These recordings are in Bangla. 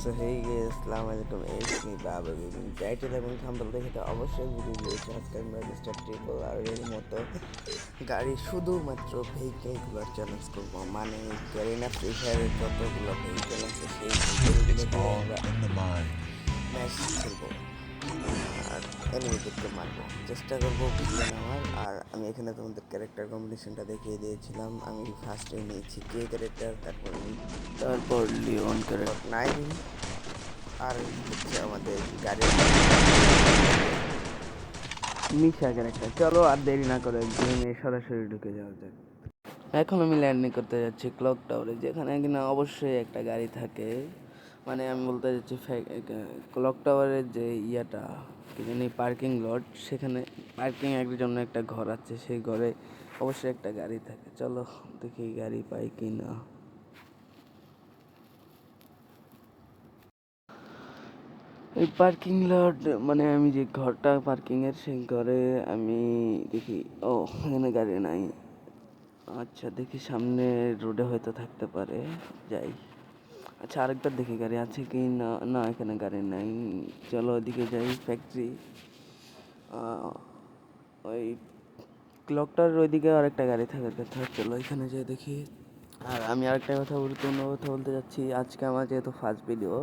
সো হেই গাইস, আসসালামু আলাইকুম। ইটস মি বাবা গেমিং। টাইটেল এবং থাম্বনেল দেখে তো অবশ্যই বুঝে গিয়েছে আজকে আমরা মিস্টার ট্রিপল আর এর মতো গাড়ি শুধুমাত্র ভেহিকেলগুলোর চ্যালেঞ্জ করবো। মানে ক্যারিনা ফ্রি ফায়ারের যতগুলো ভেহিকেল আছে সেই ভেহিকেলগুলো It's দিয়ে all আমরা in the mind. ম্যাচ খেলবো আর এনিমিদেরকে মারবো, চেষ্টা করবো ভিডিও নেওয়ার। আর আমি এখানে তোমাদের ক্যারেক্টার কম্বিনেশনটা দেখিয়ে দিয়েছিলাম। আমি ফার্স্টে নিয়েছি কে ক্যারেক্টার, তারপর লিওন ক্যারেক্টার 9, আর হচ্ছে আমাদের গাড়ির মিশা ক্যারেক্টার। চলো আর দেরি না করে গেমে সরাসরি ঢুকে যাওয়া যাক। এখন আমি ল্যান্ডিং করতে যাচ্ছি ক্লক টাওয়ারে, যেখানে কিনা অবশ্যই একটা গাড়ি থাকে। মানে আমি বলতে যাচ্ছি ক্লক টাওয়ারের যে ইয়াটা কি জানি পার্কিং লট, সেখানে পার্কিং এর জন্য একটা ঘর আছে, সেই ঘরে অবশ্যই একটা গাড়ি থাকে। চলো দেখি গাড়ি পাই কি না। এই পার্কিং লট মানে আমি যে ঘরটা পার্কিংয়ের, সেই ঘরে আমি দেখি ও এখানে গাড়ি নাই। আচ্ছা দেখি সামনে রোডে হয়তো থাকতে পারে, যাই। আচ্ছা আরেকবার দেখি গাড়ি আছে কি না। না, এখানে গাড়ি নাই। চলো ওদিকে যাই ফ্যাক্টরি। ওই ক্লকটার ওইদিকে আরেকটা গাড়ি থাকার কথা। চলো এখানে যাই দেখি। আর আমি আরেকটা গুরুত্বপূর্ণ কথা বলতে যাচ্ছি, আজকে আমার যেহেতু ফার্স্ট ভিডিও,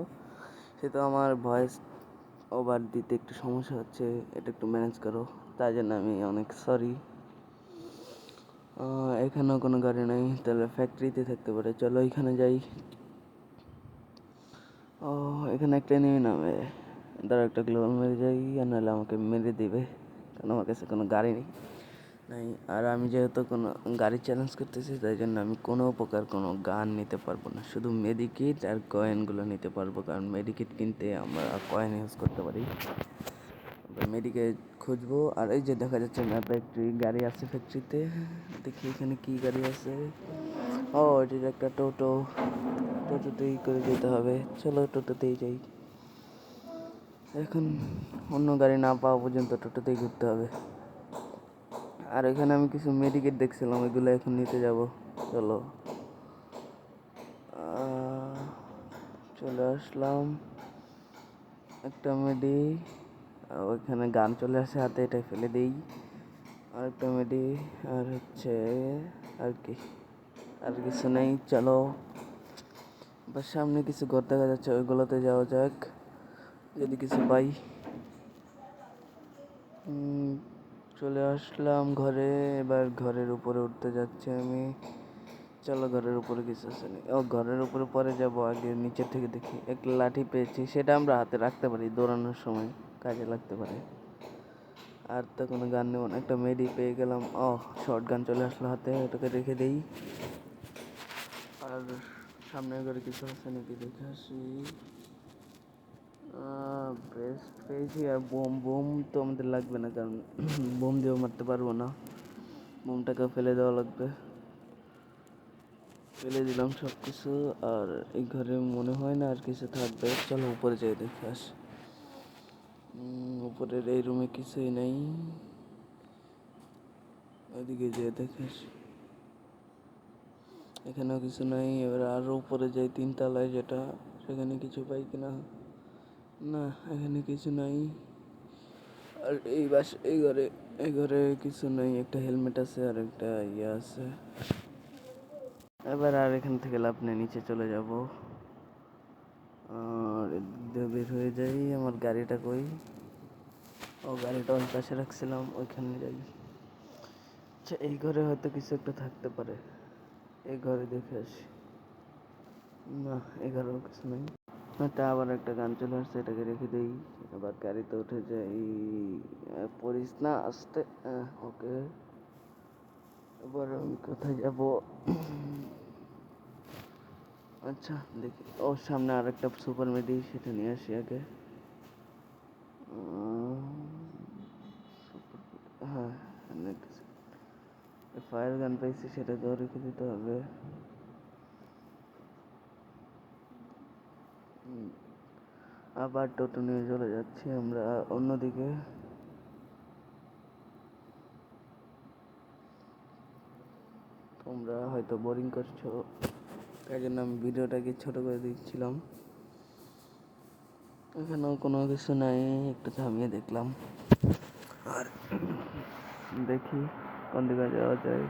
সেহেতু আমার ভয়েস ওভার দিতে একটু সমস্যা হচ্ছে, এটা একটু ম্যানেজ করো। তাই জন্য আমি অনেক সরি। এখানেও কোনো গাড়ি নেই, তাহলে ফ্যাক্টরিতে থাকতে পারে। চলো এখানে যাই। ও এখানে একটা এনিমি নামে, দাঁড়া একটা গ্লোবাল মেরে যাই, আর নাহলে আমাকে মেরে দেবে, কারণ আমার কাছে কোনো গাড়ি নেই। আর আমি যেহেতু কোনো গাড়ি চ্যালেঞ্জ করতেছি, তাই জন্য আমি কোনো প্রকার কোনো গান নিতে পারবো না, শুধু মেডিকিট আর কয়েনগুলো নিতে পারবো, কারণ মেডিকিট কিনতে আমরা কয়েন ইউজ করতে পারি। মেডিকেট খুঁজবো। আর এই যে দেখা যাচ্ছে ম্যাপে একটি গাড়ি আছে ফ্যাক্টরিতে, দেখি এখানে কি গাড়ি আছে। ও এটির একটা টোটো, টোটোতেই করে যেতে হবে। চলো টোটোতেই যাই। এখন অন্য গাড়ি না পাওয়া পর্যন্ত টোটোতেই ঘুরতে হবে। আর এখানে আমি কিছু মেডিকেট দেখছিলাম, ওইগুলো এখন নিতে যাব। চলো চলে আসলাম। একটা মেডি, ওইখানে গান চলে আসে হাতে, এটাই ফেলে দিই। আর একটা মেডি, আর হচ্ছে আর কি, আর কিছু নেই। চলো বাস সামনে কিছু ঘর দেখা যাচ্ছে, ওইগুলোতে যাওয়া যাক, যদি কিছু পাই। চলে আসলাম ঘরে। এবার ঘরের উপরে উঠতে যাচ্ছি আমি। চলো ঘরের উপরে কিছু আছে না। ও ঘরের উপরে পরে যাব, আগে নিচের থেকে দেখি। একটা লাঠি পেয়েছি, সেটা আমরা হাতে রাখতে পারি, দৌড়ানোর সময় কাজে লাগতে পারে। আর তো কোনো গান নেব না, একটা মেডি পেয়ে গেলাম। ও শর্ট গান চলে আসলো হাতে, ওটাকে রেখে দেই। আর সামনে ঘরে কিছু আছে নাকি দেখে আসি। বেস্ট পেয়েছি। আর বোম, বোম তো আমাদের লাগবে না, কারণ বোম দিয়েও মারতে পারবো না, বোমটাকে ফেলে দেওয়া লাগবে। ফেলে দিলাম সব কিছু। আর এই ঘরে মনে হয় না আর কিছু থাকবে। চলো উপরে যাই দেখে আসি। উপরের এই রুমে কিছুই নেই, ওইদিকে যেয়ে দেখে আসি। এখানেও কিছু নাই। এবার আরো উপরে যাই, 3 তলায় যেটা, সেখানে কিছু পাই কিনা। না, এখানে কিছু নাই। আর এই ঘরে কিছু নেই। একটা হেলমেট আছে আর একটা ইয়ে আছে। এবার আর এখান থেকে লাভ নেই, নিচে চলে যাব। আর বের হয়ে যাই। আমার গাড়িটা কই? ও গাড়িটা ওই পাশে রাখছিলাম, ওইখানে যাই। আচ্ছা এই ঘরে হয়তো কিছু একটা থাকতে পারে, এই ঘরে দেখে আসি। না, এই ঘরেও কিছু নেই। এটা আবার একটা গান চলে আসছে, এটাকে রেখে দেই। আবার গাড়িতে উঠে যাই। পড়িস না, আসতে। ওকে, এবার আমি কোথায় যাব? আচ্ছা দেখি, ও সামনে আর একটা সুপার মেডি, সেটা নিয়ে আসি আগে। হ্যাঁ, ফায়ার গান পাইছি, সেটাকেও রেখে দিতে হবে। আবার টোটো নিয়ে চলে যাচ্ছি আমরা অন্যদিকে। তোমরা হয়তো বোরিং করছো, তাই জন্য আমি ভিডিওটাকে ছোট করে দিচ্ছিলাম। এখানেও কোনো কিছু নাই, একটু থামিয়ে দেখলাম আর দেখি কোন দিকে যাওয়া যায়।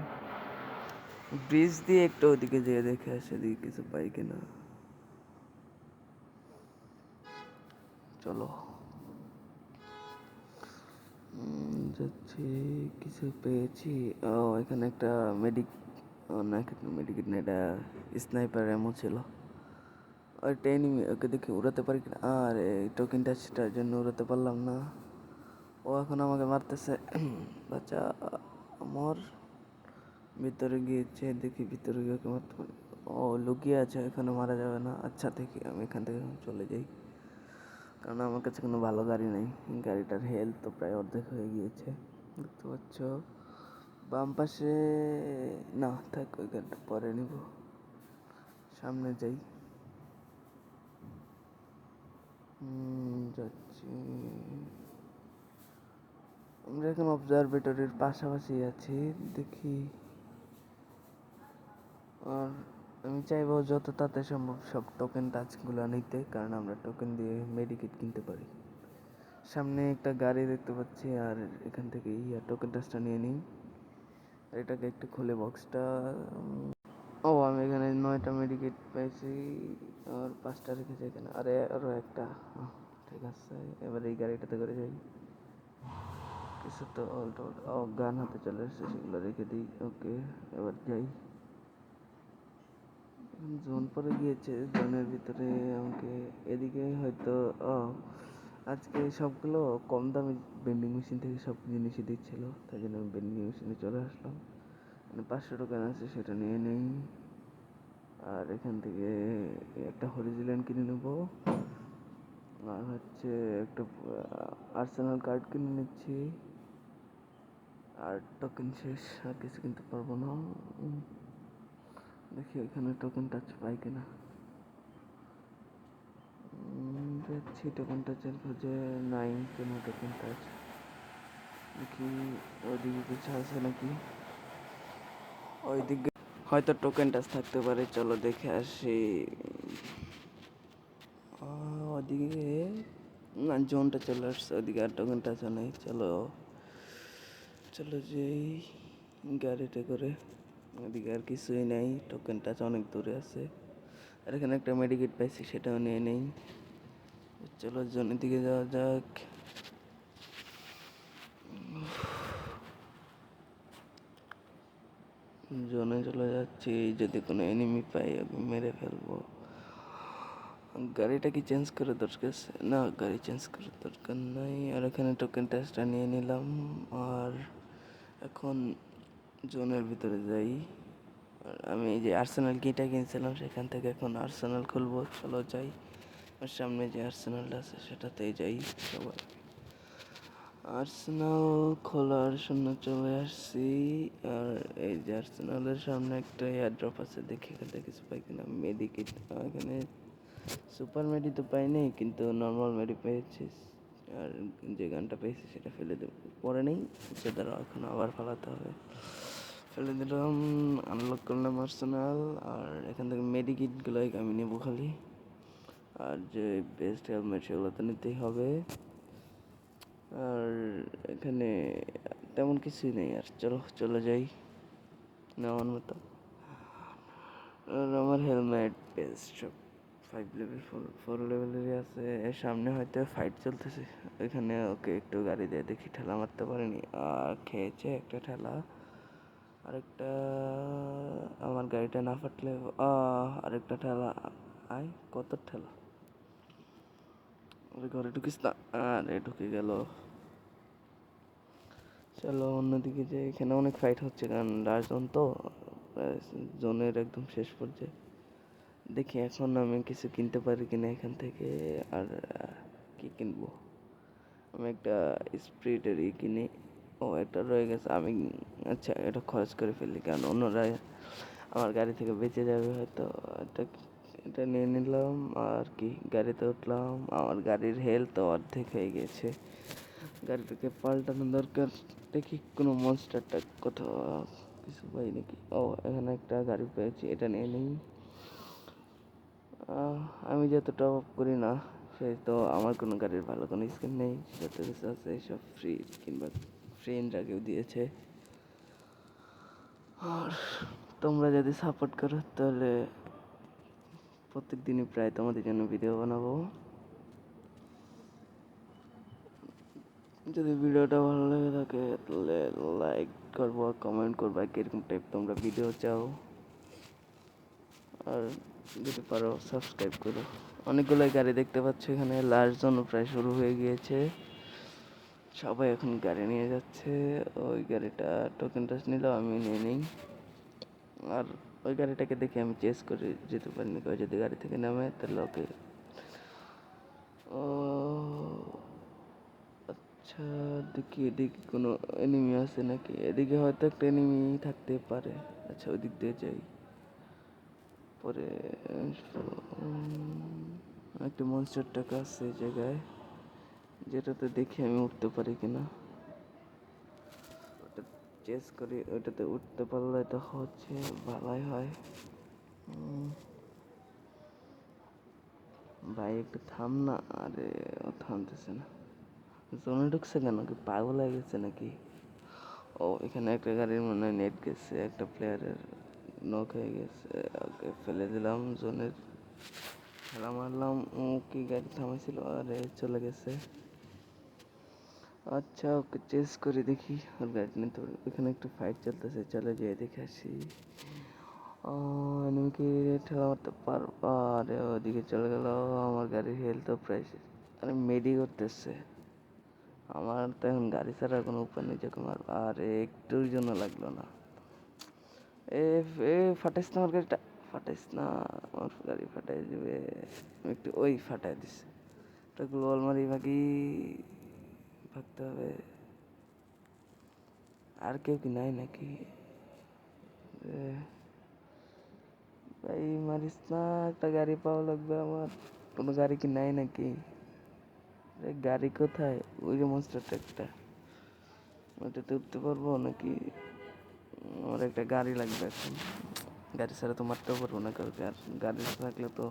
ব্রিজ দিয়ে একটু ওদিকে যেয়ে দেখে আসে দিকে কিছু পাই কিনা। চলো যাচ্ছি, কিছু পেয়েছি। ও এখানে একটা না মেডিকেট না, এটা স্নাইপার এমন ছিল। ওইটা এনিমি, ওকে দেখে উড়াতে পারি কিনা। আর এই টোকেন টাচটার জন্য উড়াতে পারলাম না। ও এখন আমাকে মারতেছে। বাচ্চা আমার ভিতরে গিয়েছে, দেখি ভিতরে গিয়ে ওকে মারতে পারি। ও লুকিয়ে আছে, এখানে মারা যাবে না। আচ্ছা দেখি আমি এখান থেকে চলে যাই, কারণ আমার কাছে কোনো ভালো গাড়ি নেই। গাড়িটার হেলথ তো প্রায় অর্ধেক হয়ে গিয়েছে, দেখতে পাচ্ছ। বাম পাশে না থাক, ওই গাড়িটা পরে নিব। সামনে যাই, যাচ্ছি। আমরা এখন অবজারভেটরির পাশাপাশি আছি, দেখি। আর আমি চাইবো যত তাড়াতাড়ি সম্ভব সব টোকেন টাচগুলো নিতে, কারণ আমরা টোকেন দিয়ে মেডিকেট কিনতে পারি। সামনে একটা গাড়ি দেখতে পাচ্ছি, আর এখান থেকে টোকেন টাচটা নিয়ে নিই। এটাকে একটু খুলে বক্সটা। ও আমি এখানে 9টা মেডিকেট পেয়েছি, আর 5টা রেখেছি এখানে। আরে আরও একটা, ঠিক আছে। এবার এই গাড়িটাতে করে যাই। কিছু তো ও গান হাতে চলে এসেছে, সেগুলো রেখে দিই। ওকে এবার যাই। জোন পরে গিয়েছে, জোনের ভিতরে আমাকে এদিকে হয়তো আজকে সবগুলো কম দামি বেন্ডিং মেশিন থেকে সব জিনিসই দিচ্ছিল, তাই জন্য আমি বেন্ডিং মেশিনে চলে আসলাম। মানে 500 টোকেন আছে, সেটা নিয়ে নেই। আর এখান থেকে একটা হরিজিল্যান্ড কিনে নেব, আর হচ্ছে একটা আর্সেনাল কার্ড কিনে নিচ্ছি। আর টোকেন শেষ, আর কিছু কিনতে পারবো না। দেখি এখানে টোকেন টাচ পাই কিনা। যাচ্ছি টোকেন টাচের খোঁজে, নাই কোনো টোকেন টাচ। দেখি ওইদিকে কিছু আছে নাকি, ওইদিকে হয়তো টোকেন টাচ থাকতে পারে। চলো দেখে আসি। ওদিকে না, জোনটা চলে আসছে, ওদিকে আর টোকেন টাচও নেই। চলো চলো যাই গাড়িতে করে। ওদিকে আর কিছুই নেই, টোকেন টাচ অনেক দূরে আছে। আর এখানে একটা মেডিকেট পাইছি, সেটাও নিয়ে নেই। চলো জোনের দিকে যাওয়া যাক। জোনে চলে যাচ্ছি, যদি কোনো এনিমি পাই আমি মেরে ফেলবো। গাড়িটা কি চেঞ্জ করে দরকার? না, গাড়ি চেঞ্জ করার দরকার নাই। আর এখানে টোকেন টেস্টটা নিয়ে নিলাম। আর এখন জোনের ভিতরে যাই। আর আমি এই যে আর্সেনাল কিটা কিনছিলাম, সেখান থেকে এখন আর্সেনাল খুলবো। চলো যাই, আর সামনে যে আর্সেনালটা আছে সেটাতেই যাই সবাই। আর্সেনাল খোলার জন্য চলে আসছি। আর এই যে আর্সেনালের সামনে একটা এয়ারড্রপ আছে, দেখি এখানে কিছু পাই কিনা। মেডিকেট, এখানে সুপার মেডি তো পাইনি, কিন্তু নর্মাল মেডি পেয়েছি। আর যে গানটা পেয়েছি সেটা ফেলে দেবো, পরে নেই। সেটা এখন আবার ফেলাতে হবে। ফেলে দিলাম, আনলক করলাম আর্সেনাল। আর এখান থেকে মেডিকিটগুলোই আমি নেবো খালি। আর যে বেস্ট হেলমেট সেগুলো তো নিতেই হবে। আর এখানে তেমন কিছুই নেই। আর চলো চলে যাই নেওয়ার মতো। আর আমার হেলমেট বেস্ট 5 লেভেল, 4 লেভেলেরই আছে। এর সামনে হয়তো ফাইট চলতেছে, ওইখানে ওকে একটু গাড়ি দিয়ে দেখি ঠেলা মারতে পারিনি। আর খেয়েছে একটা ঠেলা। আরেকটা, আমার গাড়িটা না ফাটলে আরেকটা ঠেলা। আয় কত ঠেলা, ওই ঘরে ঢুকিস না। আরে ঢুকে গেল। চলো অন্যদিকে যে, এখানে অনেক ফাইট হচ্ছে, কারণ লাস্ট জোন তো, জোনের একদম শেষ পর্যায়ে। দেখি এখন আমি কিছু কিনতে পারি কিনা এখান থেকে। আর কি কিনবো, আমি একটা স্প্রিটের কিনি। ও এটা রয়ে গেছে, আমি আচ্ছা এটা খরচ করে ফেলি, কারণ অন্যরা আমার গাড়ি থেকে বেঁচে যাবে হয়তো। এটা এটা নিয়ে নিলাম। আর কি, গাড়িতে উঠলাম। আমার গাড়ির হেলথ অর্ধেক হয়ে গেছে, গাড়িটাকে পাল্টানো দরকার। দেখি কোনো মনস্টারটা কোথাও কিছু পাই নাকি। ও এখানে একটা গাড়ি পেয়েছি, এটা নিয়ে নিই। আমি যেহেতু টপ আপ করি না, তো আমার কোনো গাড়ির ভালো কোনো স্কিন নেই, যত কিছু আছে সব ফ্রি কিংবা ফ্রেন্ডরা কেউ দিয়েছে। আর তোমরা যদি সাপোর্ট করো তাহলে প্রত্যেক দিনই প্রায় তোমাদের জন্য ভিডিও বানাবো। যদি ভিডিওটা ভালো লেগে থাকে তাহলে লাইক করবো, কমেন্ট করবো কিরকম টাইপ তোমরা ভিডিও চাও, আর যদি পারো সাবস্ক্রাইব করো। অনেকগুলোই গাড়ি দেখতে পাচ্ছ এখানে, লাস্ট জন্য প্রায় শুরু হয়ে গিয়েছে, সবাই এখন গাড়ি নিয়ে যাচ্ছে। ওই গাড়িটা টোকেন টাচ নিল, আমি নিয়ে নিই। আর ওই গাড়িটাকে দেখে আমি চেস করে যেতে পারিনি, যদি গাড়ি থেকে নামে তাহলে ওকে। ও আচ্ছা, দেখি এদিকে কোনো এনিমি আছে নাকি, এদিকে হয়তো একটা এনিমি থাকতে পারে। আচ্ছা ওদিক দিয়ে যাই, পরে একটা মনস্টার টাকা আছে এই জায়গায়, যেটাতে দেখি আমি উঠতে পারি কিনা। ওটা চেস করি, ওটাতে উঠতে পারলে তো হচ্ছে ভালোই হয়। ভাই একটু থাম না, আরে ও থামতেছে না। জোনে ঢুকছে কেন, কি পাগল হয়ে গেছে নাকি? ও এখানে একটা গাড়ির মনে হয় নেট গেছে, একটা প্লেয়ারের নক হয়ে গেছে, ওকে ফেলে দিলাম জোনের, খেলা মারলাম। ও কি গাড়ি থামাইছিল, আরে চলে গেছে। আচ্ছা ওকে চেস করে দেখি, ওর গাড়ি নিতে পারি। এখানে একটা ফাইট চলতেছে, চলে যেয়ে দেখে আসি এনিমিকে ঠেলা মারতে পারবো। আরে ওদিকে চলে গেল, আমার গাড়ির হেলথ প্রায় শেষ। আরে মেডি করতেছে, আমার তো এখন গাড়ি ছাড়ার কোনো উপায় নেই যখন মারবো। আরে একটুর জন্য লাগলো না। এ এ ফাটাইস না আমার গাড়িটা, ফাটাইস না, আমার গাড়ি ফাটাই দেবে। একটু ওই ফাটাই দিছে, ওটা গ্লোবাল মারি, ভাগতে হবে। আর কেউ কি নাই নাকি? ভাই মারিস না, একটা গাড়ি পাওয়া লাগবে আমার। কোনো গাড়ি কি নাই নাকি? গাড়ি কোথায়? ওই যে মনস্টার ট্রাকটা, ওইটাতে উঠতে পারবো নাকি? আমার একটা গাড়ি লাগবে এখন, গাড়ি ছাড়া তো মারতেও পারবো না কাউকে, আর গাড়ি থাকলে তো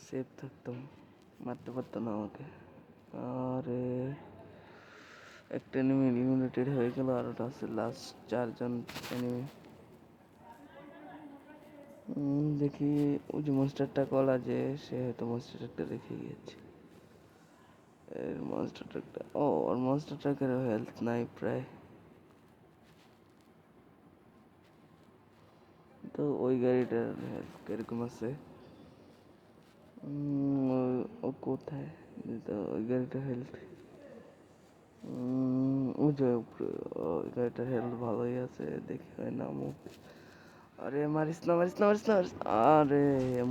সেফ থাকতাম, মারতে পারতো না আমাকে। আরে একটা এনিমি ইলিমিনেটেড হয়ে গেল, আর ওটা আছে লাস্ট 4জন এনিমি। দেখি ওই যে মনস্টারটা কলা, যে সে হয়তো মনস্টার ট্রাকটা রেখে গিয়েছে। এর মনস্টার ট্রাকটা, ও ওর মনস্টার ট্রাকের হেলথ নাই প্রায়, তো ওই গাড়িটার হেলথ কিরকম আছে? ও কোথায়? তো ওই গাড়িটার হেলথ ওই যে উপরে, ওই গাড়িটার হেলথ ভালোই আছে, দেখি হয় নামুক। আরে মারিস না, মারিস না, মারিস না, মারিস না। আরে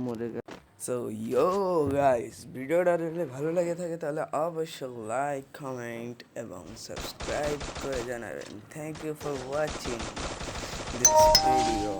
মরে গেল। সো ইয়ো গাইস, ভিডিওটা যদি ভালো লাগে থাকে তাহলে অবশ্যই লাইক, কমেন্ট এবং সাবস্ক্রাইব করে জানাবেন। Thank you for watching this video.